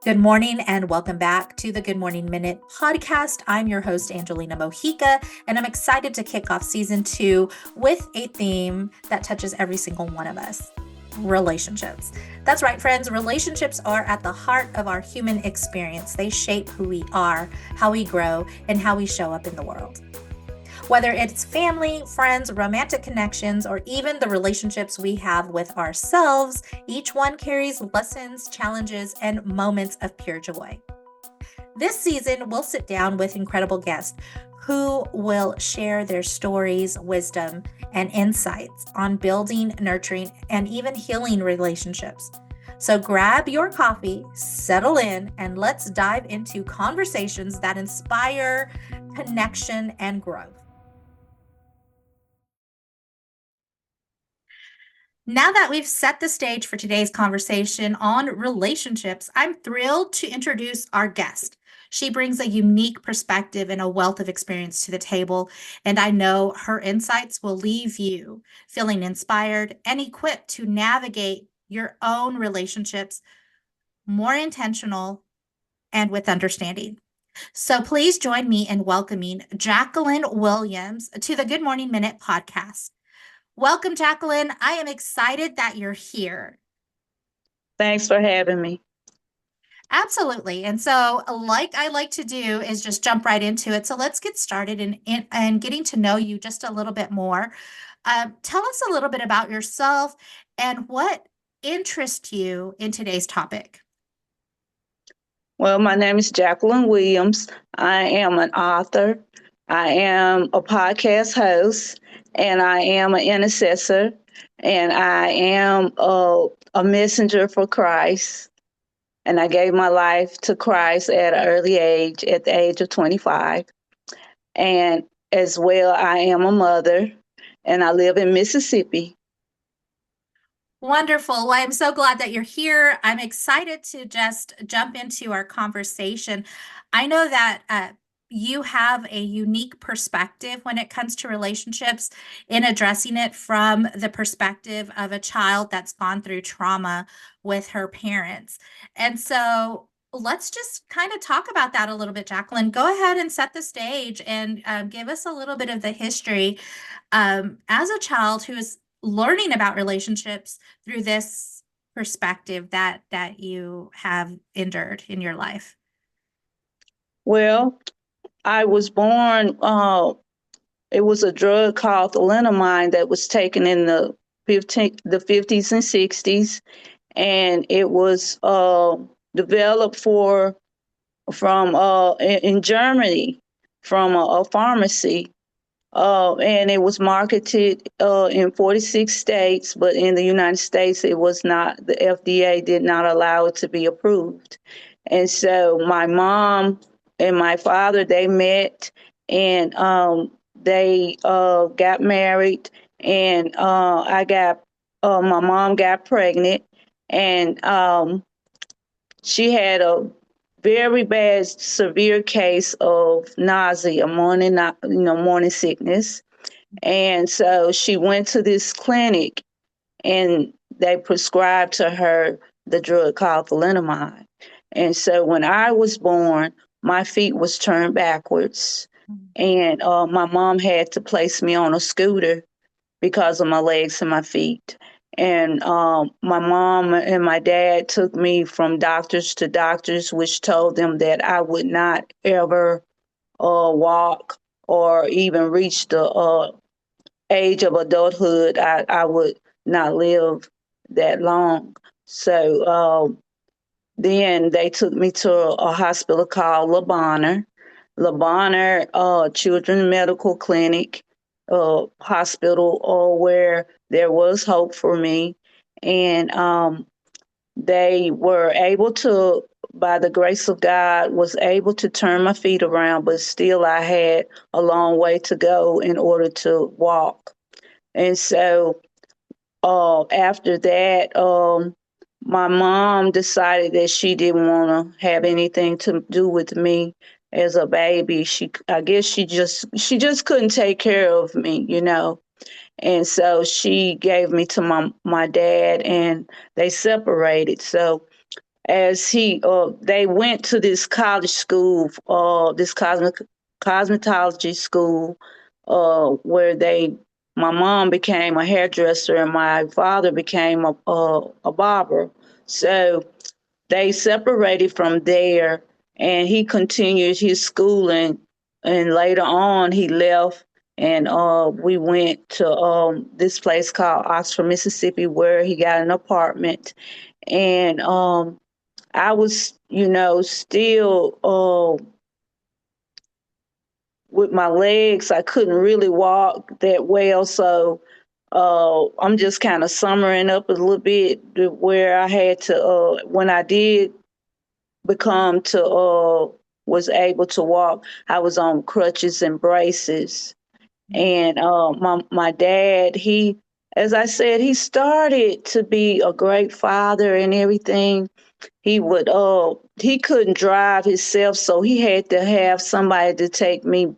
Good morning and welcome back to the Good Morning Minute podcast. I'm your host, Angelina Mojica, and I'm excited to kick off season 2 with a theme that touches every single one of us: relationships. That's right, friends. Relationships are at the heart of our human experience. They shape who we are, how we grow, and how we show up in the world. Whether it's family, friends, romantic connections, or even the relationships we have with ourselves, each one carries lessons, challenges, and moments of pure joy. This season, we'll sit down with incredible guests who will share their stories, wisdom, and insights on building, nurturing, and even healing relationships. So grab your coffee, settle in, and let's dive into conversations that inspire connection and growth. Now that we've set the stage for today's conversation on relationships, I'm thrilled to introduce our guest. She brings a unique perspective and a wealth of experience to the table, and I know her insights will leave you feeling inspired and equipped to navigate your own relationships more intentional and with understanding. So please join me in welcoming Jacqueline Williams to the Good Morning Minute podcast. Welcome, Jacqueline. I am excited that you're here. Thanks for having me. Absolutely. And so, like I like to do, is just jump right into it. So let's get started in getting to know you just a little bit more. Tell us a little bit about yourself and what interests you in today's topic. Well, my name is Jacqueline Williams. I am an author. I am a podcast host, and I am an intercessor, and I am a messenger for Christ. And I gave my life to Christ at an early age, at the age of 25. And as well, I am a mother, and I live in Mississippi. Wonderful. Well, I'm so glad that you're here. I'm excited to just jump into our conversation. I know that you have a unique perspective when it comes to relationships in addressing it from the perspective of a child that's gone through trauma with her parents. And so let's just kind of talk about that a little bit, Jacqueline. Go ahead and set the stage and give us a little bit of the history as a child who is learning about relationships through this perspective that you have endured in your life. Well, I was born, it was a drug called thalidomide that was taken in the 50s and 60s, and it was developed in Germany from a pharmacy. And it was marketed in 46 states, but in the United States, it was not, the FDA did not allow it to be approved. And so my mom and my father, they met, and they got married, and my mom got pregnant, and she had a very bad, severe case of nausea, morning sickness. And so she went to this clinic, and they prescribed to her the drug called thalidomide. And so when I was born, my feet was turned backwards, and my mom had to place me on a scooter because of my legs and my feet. And my mom and my dad took me from doctors to doctors, which told them that I would not ever walk or even reach the age of adulthood. I would not live that long. So then they took me to a hospital called Le Bonheur Children's Medical Clinic hospital, where there was hope for me. And they were able to, by the grace of God, was able to turn my feet around, but still I had a long way to go in order to walk. And so after that, my mom decided that she didn't want to have anything to do with me as a baby. I guess she just couldn't take care of me, And so she gave me to my dad, and they separated. So as they went to this college school, this cosmetology school, where my mom became a hairdresser and my father became a barber. So they separated from there, and he continued his schooling, and later on he left, and we went to this place called Oxford, Mississippi, where he got an apartment. And I was, still with my legs. I couldn't really walk that well, so I'm just kind of summering up a little bit where I had to, when I did become to, was able to walk, I was on crutches and braces. And my dad, as I said, he started to be a great father and everything. He couldn't drive himself, so he had to have somebody to take me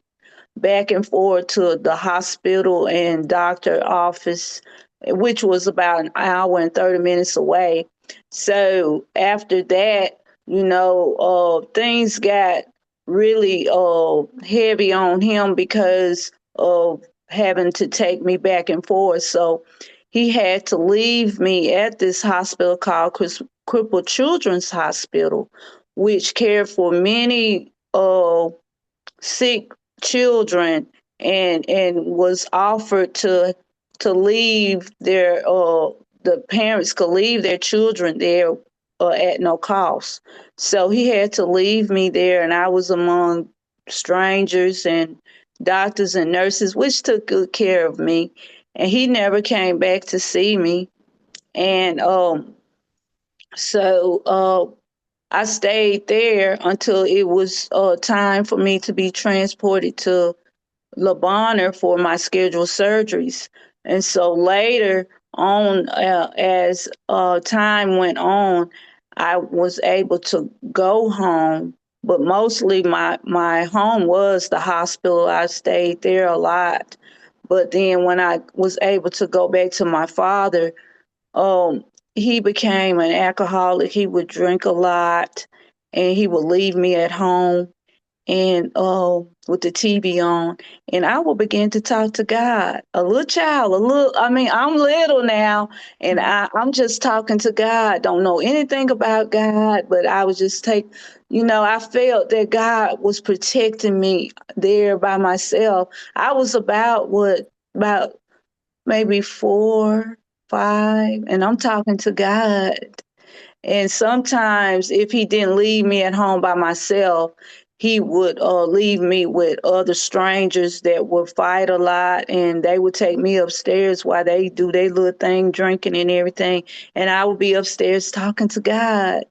back and forth to the hospital and doctor office, which was about an hour and 30 minutes away. So after that, things got really heavy on him because of having to take me back and forth. So he had to leave me at this hospital called Crippled Children's Hospital, which cared for many sick children, and was offered to leave their the parents could leave their children there at no cost. So he had to leave me there, and I was among strangers and doctors and nurses, which took good care of me. And he never came back to see me. And so I stayed there until it was time for me to be transported to Le Bonheur for my scheduled surgeries. And so later on, as time went on, I was able to go home, but mostly my home was the hospital. I stayed there a lot. But then when I was able to go back to my father, um, he became an alcoholic. He would drink a lot, and he would leave me at home and with the TV on, and I will begin to talk to God. A little child, I'm little now, and I'm just talking to God. Don't know anything about God, but I was just I felt that God was protecting me there by myself. I was about maybe 4, 5, and I'm talking to God. And sometimes, if he didn't leave me at home by myself, he would leave me with other strangers that would fight a lot, and they would take me upstairs while they do their little thing, drinking and everything, and I would be upstairs talking to God.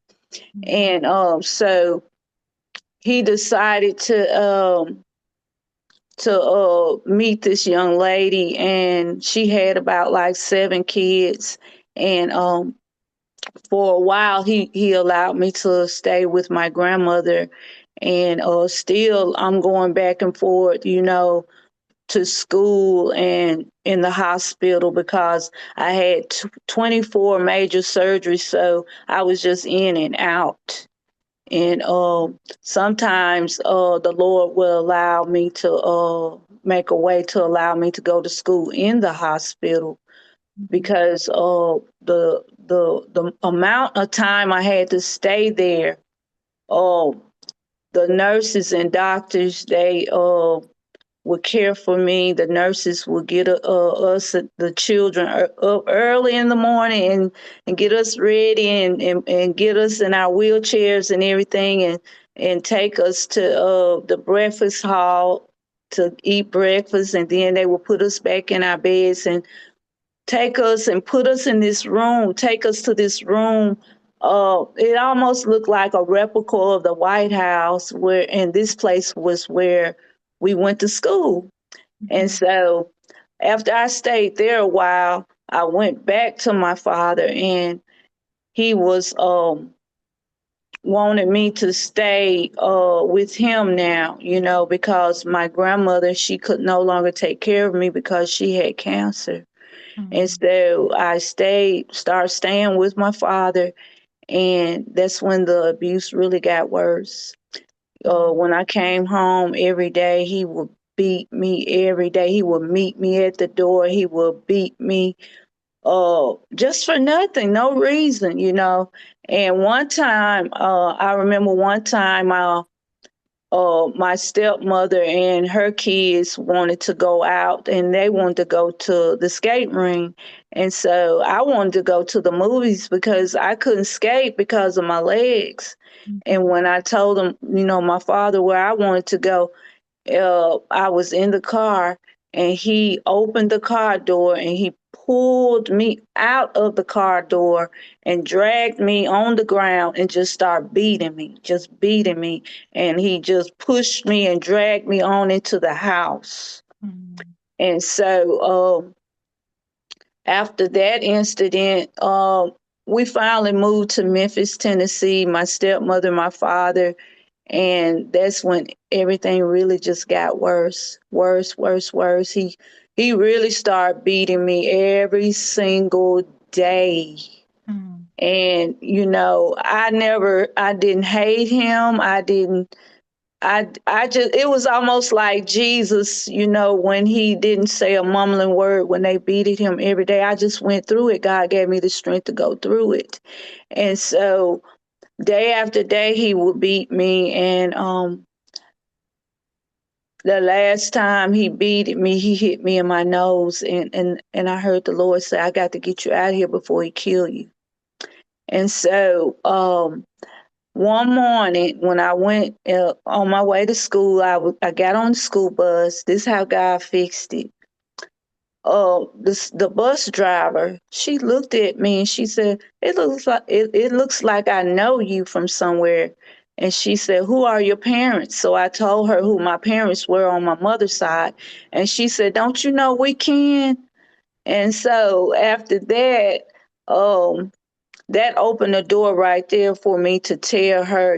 And so he decided to meet this young lady, and she had about like 7 kids, and for a while he allowed me to stay with my grandmother, and still I'm going back and forth, to school and in the hospital because I had 24 major surgeries, so I was just in and out. And sometimes the Lord will allow me to make a way to allow me to go to school in the hospital, because the amount of time I had to stay there, the nurses and doctors, they would care for me. The nurses would get us, the children, up early in the morning, and get us ready, and get us in our wheelchairs and everything, and take us to the breakfast hall to eat breakfast, and then they would put us back in our beds and take us and put us in this room, take us to this room. It almost looked like a replica of the White House, and this place was where we went to school. And so after I stayed there a while, I went back to my father, and he was wanted me to stay with him now, because my grandmother, she could no longer take care of me because she had cancer. And so I started staying with my father, and that's when the abuse really got worse. When I came home every day, he would beat me every day. He would meet me at the door. He would beat me just for nothing, no reason. And one time, I remember one time, my stepmother and her kids wanted to go out and they wanted to go to the skate ring. And so I wanted to go to the movies because I couldn't skate because of my legs. And when I told them, my father, where I wanted to go, I was in the car and he opened the car door and he pulled me out of the car door and dragged me on the ground and just started just beating me. And he just pushed me and dragged me on into the house. And so after that incident, we finally moved to Memphis, Tennessee, my stepmother, my father, and that's when everything really just got worse, worse, worse, worse. He really started beating me every single day. And I didn't hate him. I just, it was almost like Jesus, when he didn't say a mumbling word when they beated him every day. I just went through it. God gave me the strength to go through it. And so day after day he would beat me, and the last time he beat me, he hit me in my nose, and I heard the Lord say, I got to get you out of here before he kill you. And so one morning when I went on my way to school, I got on the school bus. This is how God fixed it. The bus driver, she looked at me and she said, it looks like I know you from somewhere. And she said, who are your parents? So I told her who my parents were on my mother's side. And she said, don't you know we can? And so after that, that opened the door right there for me to tell her,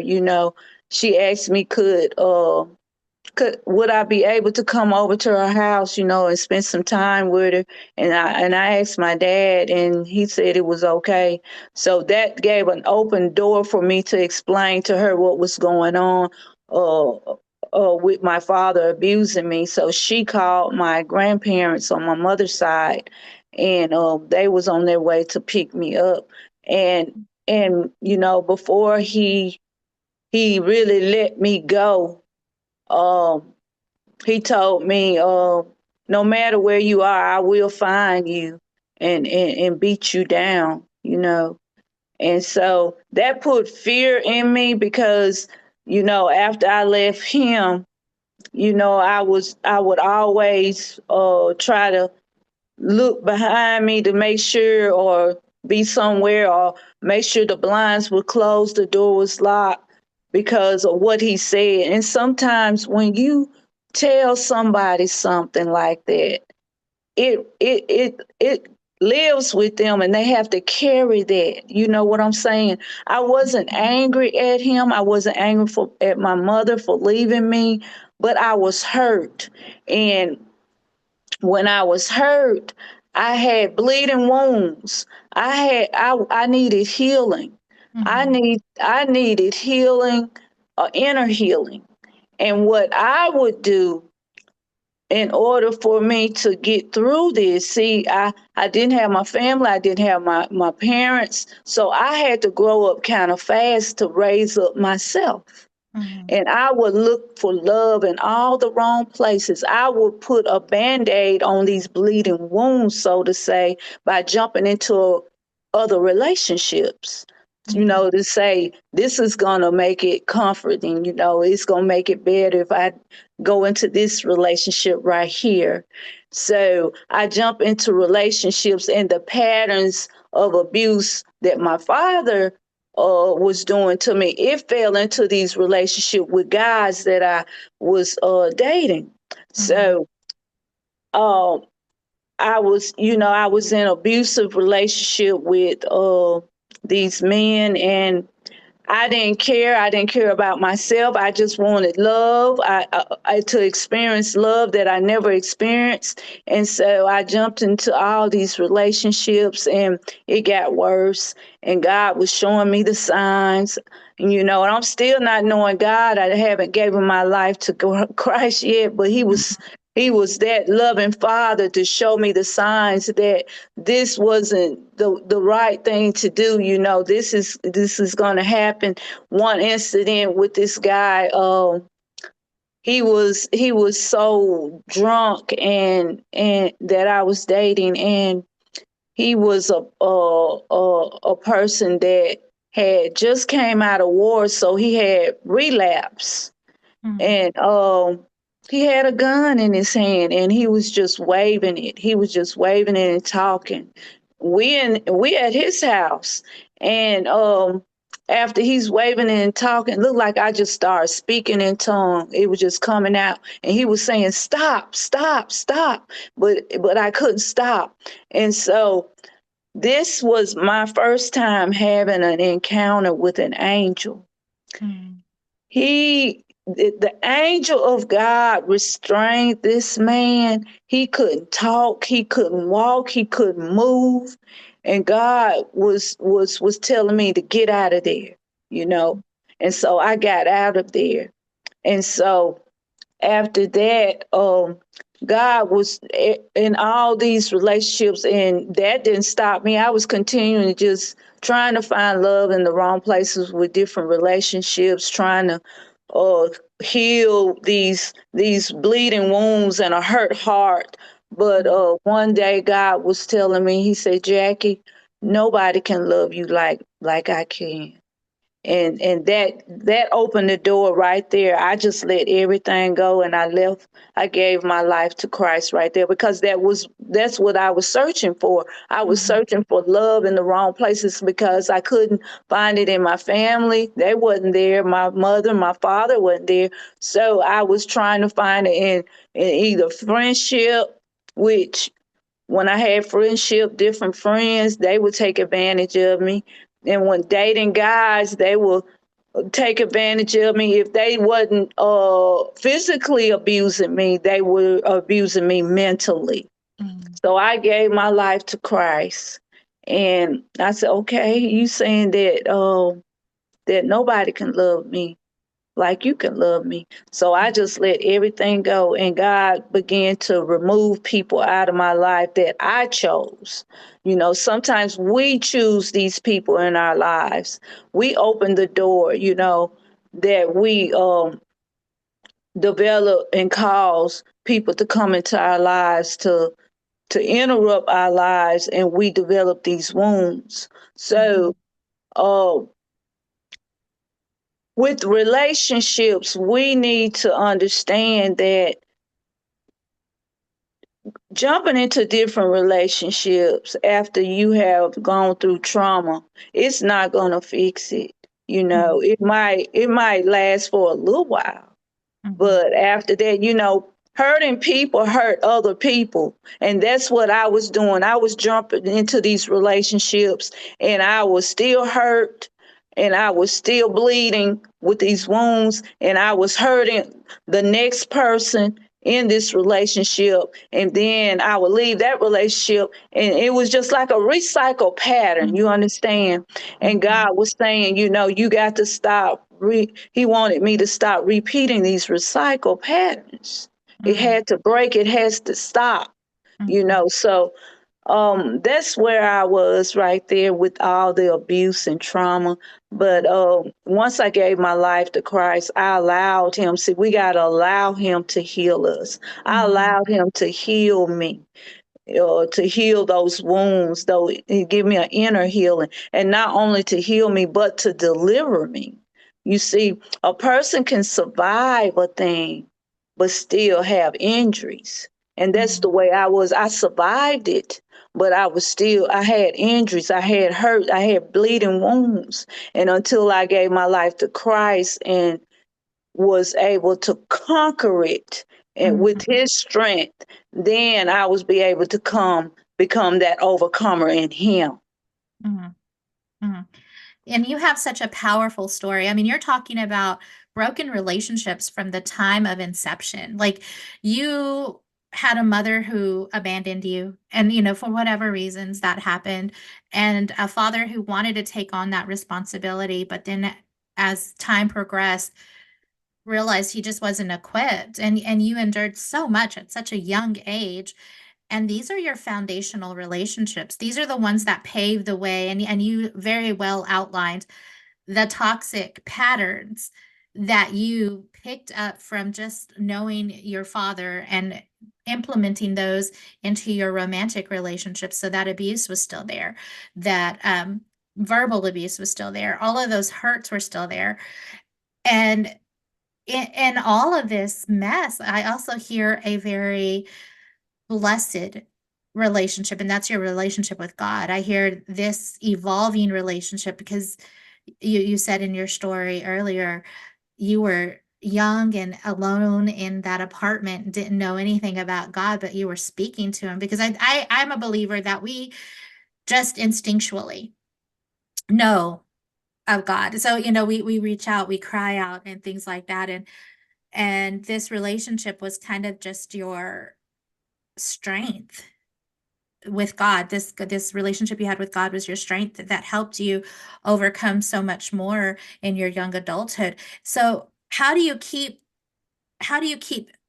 she asked me, would I be able to come over to her house, and spend some time with her? And I asked my dad, and he said it was okay. So that gave an open door for me to explain to her what was going on with my father abusing me. So she called my grandparents on my mother's side, and they was on their way to pick me up. And before he really let me go, um, he told me, no matter where you are, I will find you and beat you down. And so that put fear in me because, after I left him, I would always try to look behind me to make sure, or be somewhere, or make sure the blinds were closed, the door was locked, because of what he said. And sometimes when you tell somebody something like that, it lives with them and they have to carry that. You know what I'm saying? I wasn't angry at him. I wasn't angry at my mother for leaving me, but I was hurt. And when I was hurt, I had bleeding wounds. I needed healing. I needed healing, inner healing. And what I would do in order for me to get through this, see, I didn't have my family, I didn't have my parents, so I had to grow up kind of fast to raise up myself. And I would look for love in all the wrong places. I would put a Band-Aid on these bleeding wounds, so to say, by jumping into other relationships. To say this is gonna make it comforting, it's gonna make it better if I go into this relationship right here. So I jump into relationships, and the patterns of abuse that my father was doing to me, it fell into these relationships with guys that I was dating. So I was in abusive relationship with these men, and I didn't care. I didn't care about myself. I just wanted love. I to experience love that I never experienced, and so I jumped into all these relationships, and it got worse. And God was showing me the signs, and and I'm still not knowing God. I haven't given my life to Christ yet, but He was that loving Father to show me the signs that this wasn't the right thing to do. This is going to happen. One incident with this guy, he was so drunk, and that I was dating, and he was a person that had just came out of war, so he had relapse, Mm, and he had a gun in his hand, and he was just waving it. He was just waving it and talking. We at his house, and after he's waving it and talking, it looked like I just started speaking in tongue. It was just coming out, and he was saying, "Stop, stop, stop," but I couldn't stop. And so this was my first time having an encounter with an angel. mm, The angel of God restrained this man. He couldn't talk, he couldn't walk, he couldn't move, and God was telling me to get out of there, you know. And so I got out of there. And so after that, God was in all these relationships, and that didn't stop me. I was continuing just trying to find love in the wrong places with different relationships, trying to uh, heal these bleeding wounds and a hurt heart. But mm, one day, God was telling me, He said, "Jackie, nobody can love you like I can." And that opened the door right there. I just let everything go, and I left. I gave my life to Christ right there, because that's what I was searching for. I was mhm, searching for love in the wrong places, because I couldn't find it in my family. They wasn't there. My mother, my father wasn't there. So I was trying to find it in either friendship, which when I had friendship, different friends, they would take advantage of me. And when dating guys, they will take advantage of me. If they wasn't physically abusing me, they were abusing me mentally. mm, So I gave my life to Christ, and I said, "Okay, you saying that nobody can love me like you can love me." So I just let everything go, and God began to remove people out of my life that I chose. Sometimes we choose these people in our lives. We open the door, that we develop and cause people to come into our lives to interrupt our lives, and we develop these wounds. So, mhm, uh, with relationships, we need to understand that jumping into different relationships after you have gone through trauma, it's not going to fix it. mhm, It might last for a little while, mhm, but after that, hurting people hurt other people. And that's what I was doing. I was jumping into these relationships, and I was still hurt, and I was still bleeding with these wounds, and I was hurting the next person in this relationship. And then I would leave that relationship, and it was just like a recycle pattern. You mhm, understand? And mhm, God was saying, you got to stop. He wanted me to stop repeating these recycle patterns. It mm, had to break, it has to stop, mhm, so that's where I was right there with all the abuse and trauma. But once I gave my life to Christ, I allowed Him. See, we got to allow Him to heal us. I mhm, allowed Him to heal me, to heal those wounds, though He give me an inner healing, and not only to heal me, but to deliver me. You see, a person can survive a thing, but still have injuries. And that's the mhm, way I was. I survived it, but I had injuries, I had hurt, I had bleeding wounds. And until I gave my life to Christ and was able to conquer it, and with mhm, His strength, then I was be able to become that overcomer in Him. mhm, mhm. And you have such a powerful story. I mean, you're talking about broken relationships from the time of inception. Like you had a mother who abandoned you, and, for whatever reasons that happened, and a father who wanted to take on that responsibility, but then as time progressed, realized he just wasn't equipped. And you endured so much at such a young age. And these are your foundational relationships. These are the ones that pave the way. And you very well outlined the toxic patterns that you picked up from just knowing your father and implementing those into your romantic relationships. So that abuse was still there, that verbal abuse was still there, all of those hurts were still there. And in all of this mess, I also hear a very blessed relationship, and that's your relationship with God. I hear this evolving relationship because you said in your story earlier, you were young and alone in that apartment, didn't know anything about God, but you were speaking to him because I'm a believer that we just instinctually know of God. So, we reach out, we cry out and things like that. And this relationship was kind of just your strength with God. This relationship you had with God was your strength that helped you overcome so much more in your young adulthood. So how do you keep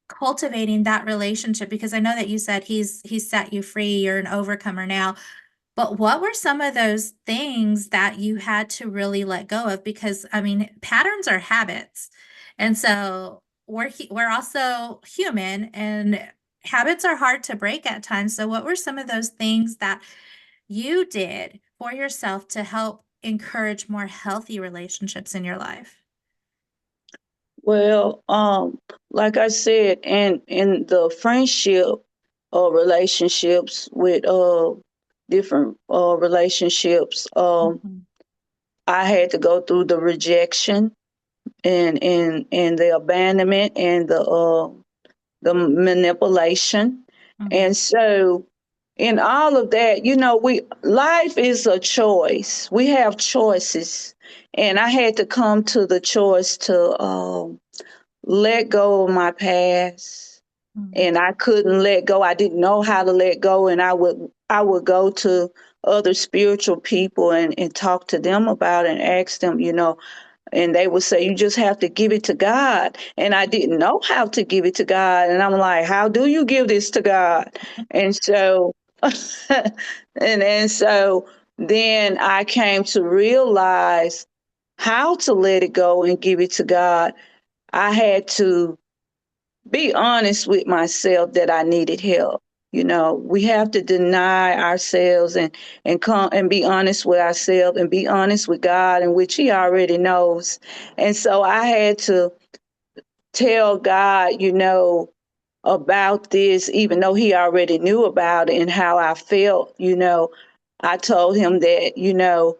cultivating that relationship? Because I know that you said he's set you free, you're an overcomer now. But what were some of those things that you had to really let go of? Because I mean, patterns are habits. And so we're also human, and habits are hard to break at times. So what were some of those things that you did for yourself to help encourage more healthy relationships in your life? Well, like I said, and in the friendship relationships with different relationships, Mhm. I had to go through the rejection and the abandonment and the manipulation. Mhm. And so in all of that, we life is a choice. We have choices. And I had to come to the choice to let go of my past. Mhm. And I couldn't let go. I didn't know how to let go. And I would go to other spiritual people and talk to them about it and ask them, and they would say, you just have to give it to God. And I didn't know how to give it to God. And I'm like, how do you give this to God? And so, and so then I came to realize how to let it go and give it to God. I had to be honest with myself that I needed help. We have to deny ourselves and come and be honest with ourselves and be honest with God, in which He already knows. And so I had to tell God, about this, even though He already knew about it and how I felt. I told Him that,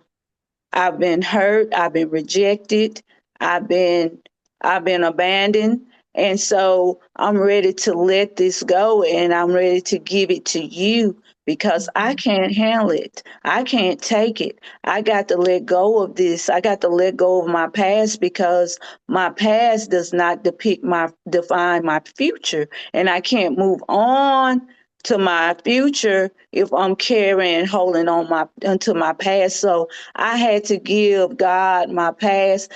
I've been hurt, I've been rejected, I've been I've been abandoned. And so I'm ready to let this go and I'm ready to give it to you because I Mhm. can't handle it. I can't take it. I got to let go of this. I got to let go of my past because my past does not define my future. And I can't move on to my future if I'm carrying, holding on my onto my past. So I had to give God my past.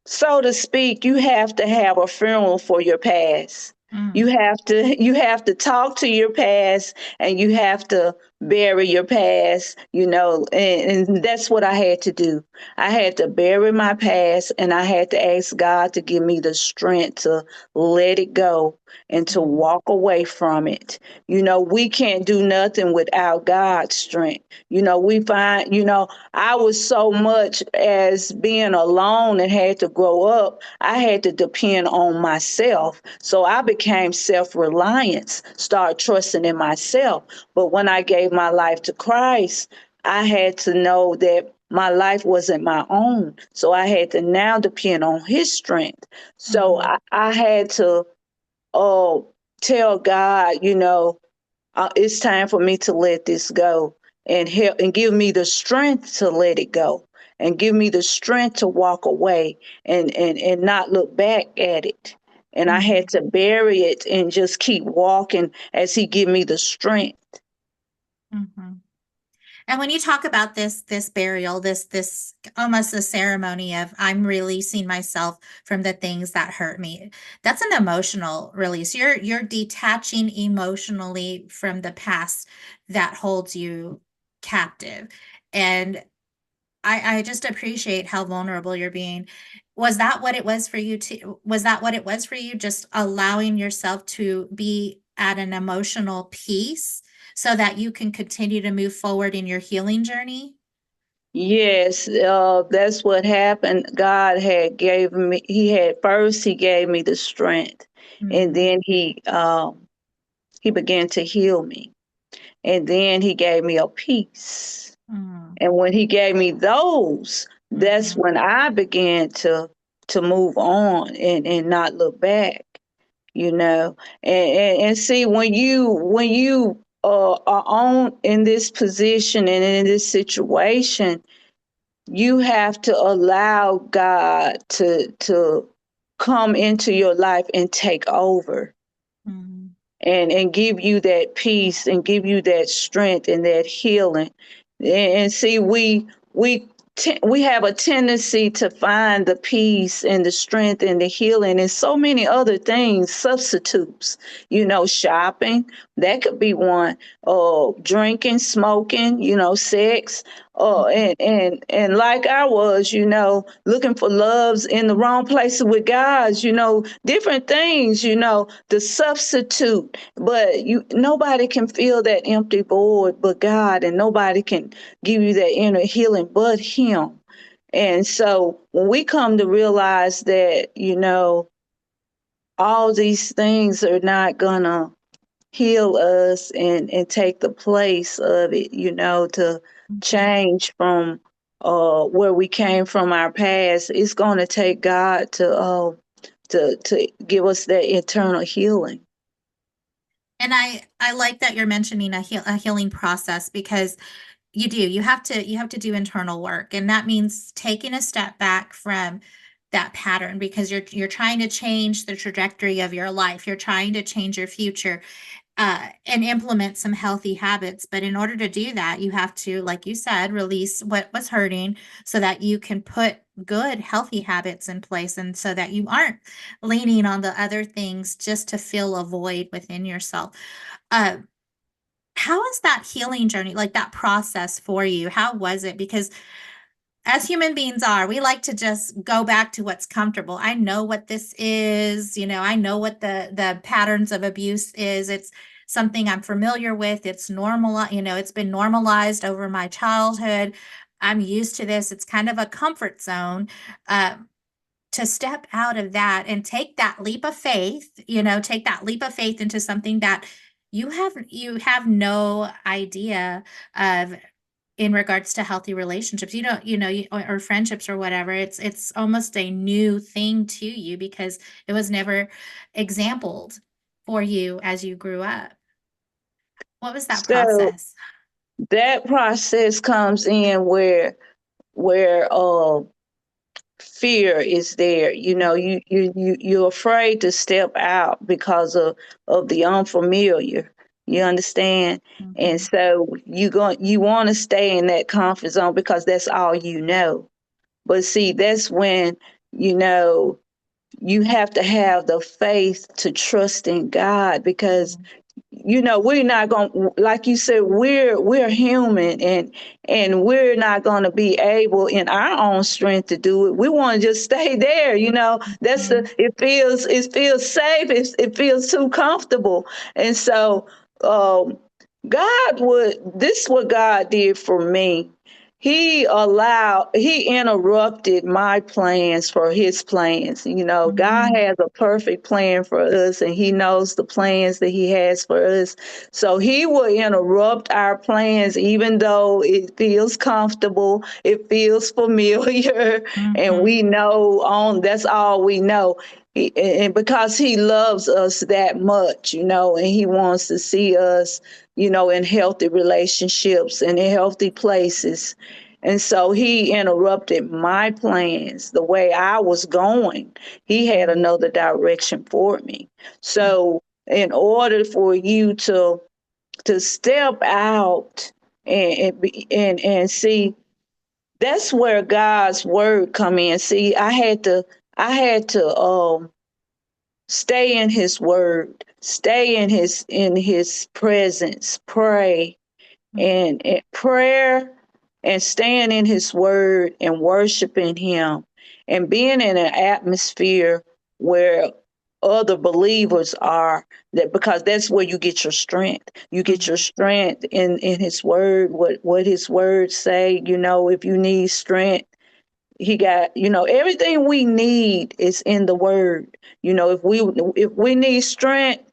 So to speak, you have to have a funeral for your past. You Mm. have to you have to talk to your past and you have to bury your past, and that's what I had to do. I had to bury my past and I had to ask God to give me the strength to let it go and to Mhm. walk away from it. We can't do nothing without God's strength. We find, I was so much as being alone and had to grow up, I had to depend on myself. So I became self-reliant, start trusting in myself. But when I gave my life to Christ, I had to know that my life wasn't my own. So I had to now depend on His strength. So Mhm. I had to uh, tell God, it's time for me to let this go. and help and give me the strength to let it go and give me the strength to walk away and not look back at it. And I Mhm. had to bury it and just keep walking as he give me the strength. Mhm. And when you talk about this burial, this almost a ceremony of I'm releasing myself from the things that hurt me, that's an emotional release. You're detaching emotionally from the past that holds you captive. And I just appreciate how vulnerable you're being. Was that what it was for you too? Was that what it was for you? Just allowing yourself to be at an emotional peace so that you can continue to move forward in your healing journey? Yes, that's what happened. God had gave me. He gave me the strength, and Mm, then he began to heal me, and then he gave me a peace. mm, And when he gave me those, that's mhm, when I began to move on and not look back, you know. And see, when you are on in this position and in this situation, you have to allow God to come into your life and take over mm, and give you that peace and give you that strength and that healing. And see, we have a tendency to find the peace and the strength and the healing and so many other things, substitutes. Shopping, that could be one. Drinking, smoking, sex. mhm, And like I was, looking for loves in the wrong places with guys, different things, the substitute. But nobody can fill that empty void but God, and nobody can give you that inner healing but Him. And so when we come to realize that, all these things are not gonna heal us and take the place of it, to mhm. change from where we came from, our past. It's going to take God to give us that eternal healing. And I like that you're mentioning a healing process because you have to do internal work, and that means taking a step back from that pattern because you're trying to change the trajectory of your life. You're trying to change your future, and implement some healthy habits. But in order to do that, you have to, like you said, release what was hurting so that you can put good, healthy habits in place, and so that you aren't leaning on the other things just to fill a void within yourself. Uh, how is that healing journey, like that process for you? How was it? Because as human beings are, we like to just go back to what's comfortable. I know what this is, I know what the patterns of abuse is. It's something I'm familiar with. It's normal, it's been normalized over my childhood. I'm used to this. It's kind of a comfort zone. Um, to step out of that and take that leap of faith, take that leap of faith into something that you have no idea of in regards to healthy relationships. You don't, or friendships or whatever. It's almost a new thing to you because it was never exampled for you as you grew up. What was that So process? that process comes in where fear is there. You're afraid to step out because of the unfamiliar. You understand? And Mhm, so you want to stay in that comfort zone because that's all you know. But see, that's when you know you have to have the faith to trust in God, because mhm, we're not going to, like you said, we're human, and we're not going to be able in our own strength to do it. We want to just stay there. That's mhm, it feels safe. It feels too comfortable. And so um this is what God did for me. He interrupted my plans for his plans. God mhm, has a perfect plan for us, and he knows the plans that he has for us. So he will interrupt our plans, even though it feels comfortable, it feels familiar, and mhm, we know that's all we know. And because he loves us that much, and he wants to see us in healthy relationships and in healthy places. And so he interrupted my plans, the way I was going. He had another direction for me. So in order for you to step out and see, that's where God's word come in. See, I had to stay in his word, stay in his presence, pray, and prayer and staying in his word and worshiping him and being in an atmosphere where other believers are, that because that's where you get your strength. You get your strength in his word, what his words say. If you need strength, he got, everything we need is in the word. If we need strength,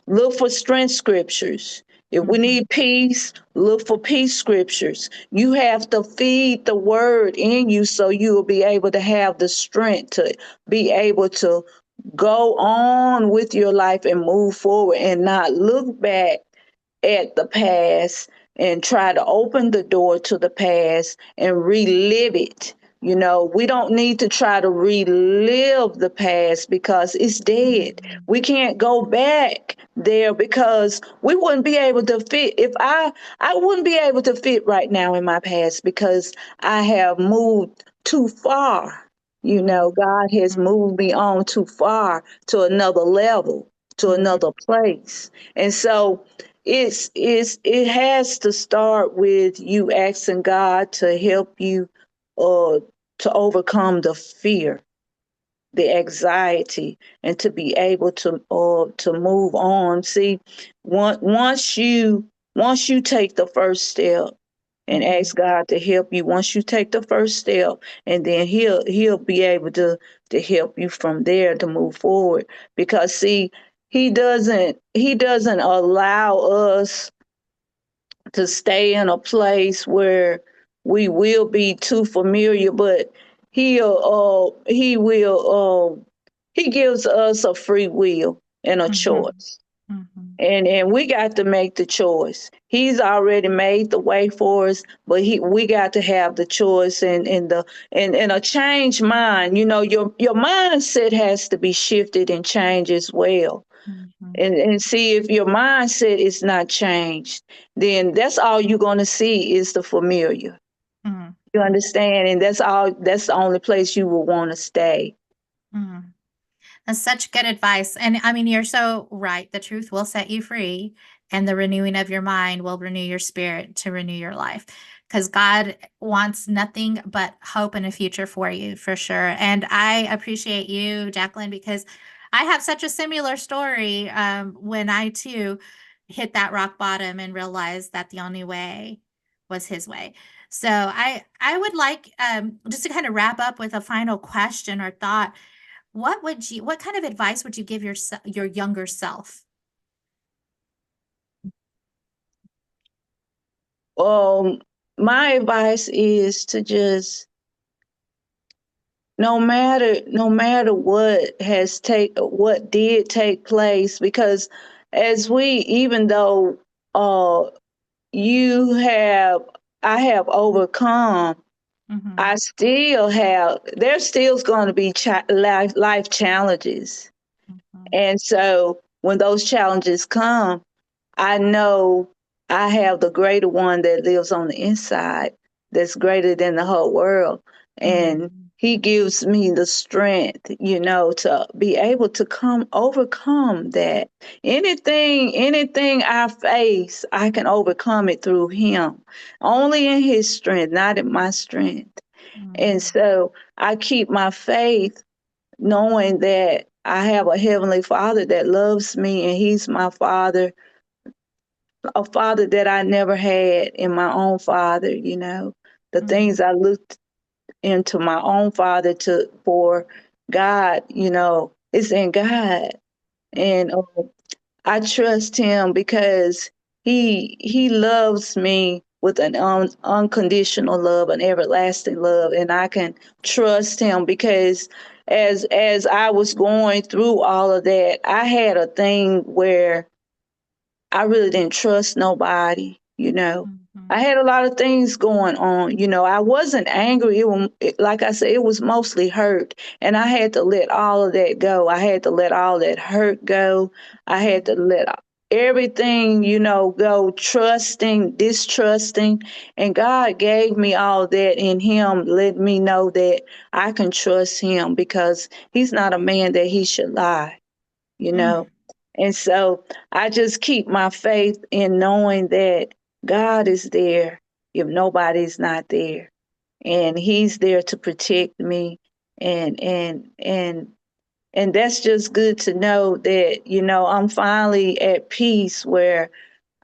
look for strength scriptures. If we need peace, look for peace scriptures. You have to feed the word in you so you will be able to have the strength to be able to go on with your life and move forward and not look back at the past and try to open the door to the past and relive it. We don't need to try to relive the past because it's dead. We can't go back there because we wouldn't be able to fit. If I wouldn't be able to fit right now in my past because I have moved too far. God has moved me on too far to another level, to another place. And so it has to start with you asking God to help you uh to overcome the fear, the anxiety, and to be able to move on. See, once you take the first step and ask God to help you, once you take the first step, and then he'll be able to help you from there to move forward. Because see, he doesn't allow us to stay in a place where we will be too familiar, but he gives us a free will and a choice. And we got to make the choice. He's already made the way for us, but we got to have the choice and a changed mind. Your mindset has to be shifted and changed as well. And see, if your mindset is not changed, then that's all you're going to see is the familiar. You understand? And that's the only place you will want to stay. That's such good advice. And I mean, you're so right. The truth will set you free, and the renewing of your mind will renew your spirit to renew your life. Because God wants nothing but hope and a future for you, for sure. And I appreciate you, Jacqueline, because I have such a similar story when I too hit that rock bottom and realized that the only way was His way. So I would like just to kind of wrap up with a final question or thought. What kind of advice would you give your younger self? My advice is to just, no matter what did take place, because as we even though uh you have I have overcome, Mm-hmm. there's still going to be life challenges. Mm-hmm. And so when those challenges come, I know I have the greater one that lives on the inside, that's greater than the whole world. And Mm-hmm. he gives me the strength, to be able to overcome that. Anything I face, I can overcome it through him. Only in his strength, not in my strength. And so I keep my faith knowing that I have a heavenly father that loves me, and he's my father, a father that I never had in my own father. The things I looked into my own father for God, it's in God. And I trust him because he loves me with an unconditional love, an everlasting love, and I can trust him because as I was going through all of that, I had a thing where I really didn't trust nobody, you know. I Mhm. had a lot of things going on, you know. I wasn't angry. Like I said, it was mostly hurt. And I had to let all of that go. I had to let all that hurt go. I had to let everything, you know, go, trusting, distrusting. And God gave me all that in Him, let me know that I can trust Him because He's not a man that He should lie, you Mm. know. And so I just keep my faith in knowing that God is there if nobody's not there. And He's there to protect me. And and and and that's just good to know that, you know, I'm finally at peace where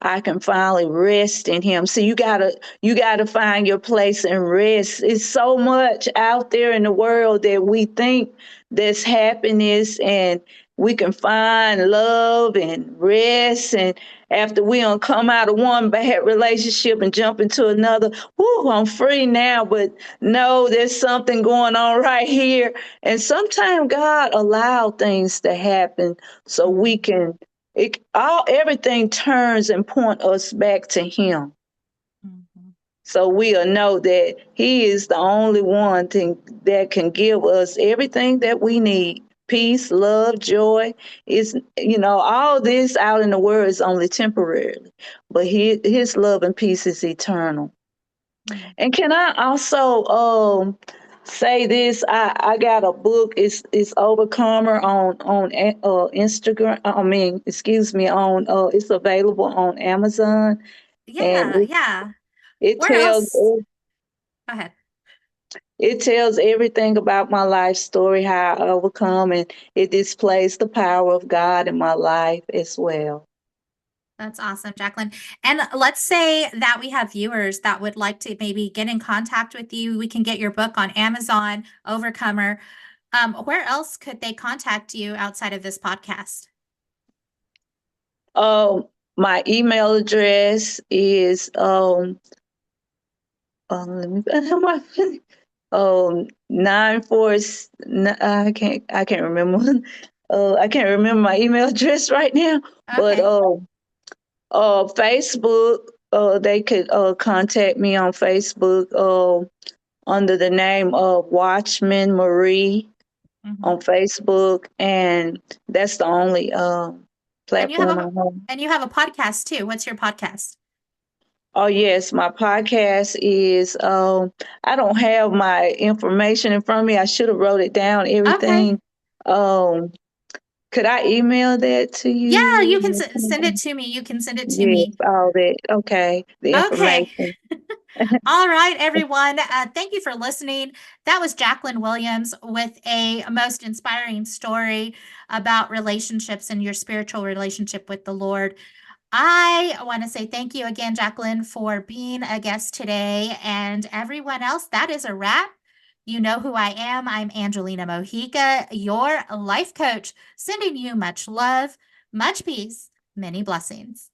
I can finally rest in Him. So you gotta find your place and rest. It's so much out there in the world that we think that's happiness, and we can find love and rest. And after we don't come out of one bad relationship and jump into another, whoo, I'm free now. But no, there's something going on right here. And sometimes God allowed things to happen so we Mhm. can everything turns and point us back to Him. Mhm. So we'll know that He is the only one thing that can give us everything that we need. Peace, love, joy. Is, you know, all this out in the world is only temporarily, but his love and peace is eternal. And can I also say this? I got a book. It's Overcomer on Instagram. I mean, excuse me, on it's available on Amazon, and Yeah, yeah. it Where tells else? Go ahead. it tells everything about my life story, how I overcome, and it displays the power of God in my life as well. That's awesome, Jacqueline. And let's say that we have viewers that would like to maybe get in contact with you. We can get your book on Amazon, Overcomer. Where else could they contact you outside of this podcast? Um, my email address is let me my 94 I can't remember. I can't remember my email address right now, but Okay. Facebook, they could contact me on Facebook under the name of Watchman Marie Mhm. on Facebook, and that's the only And you have platform a I have. and you have a podcast too. What's your podcast? Oh yes, my podcast is I don't have my information in front of me. I should have wrote it down, Okay. everything. Um could I email that to Yeah, you can you? send it to me. You can send it to Yes, me. all that. Okay, the Okay. information. All right, everyone. Thank you for listening. That was Jacqueline Williams with a most inspiring story about relationships and your spiritual relationship with the Lord. I want to say thank you again, Jacqueline, for being a guest today. And everyone else, that is a wrap. You know who I am. I'm Angelina Mojica, your life coach, sending you much love, much peace, many blessings.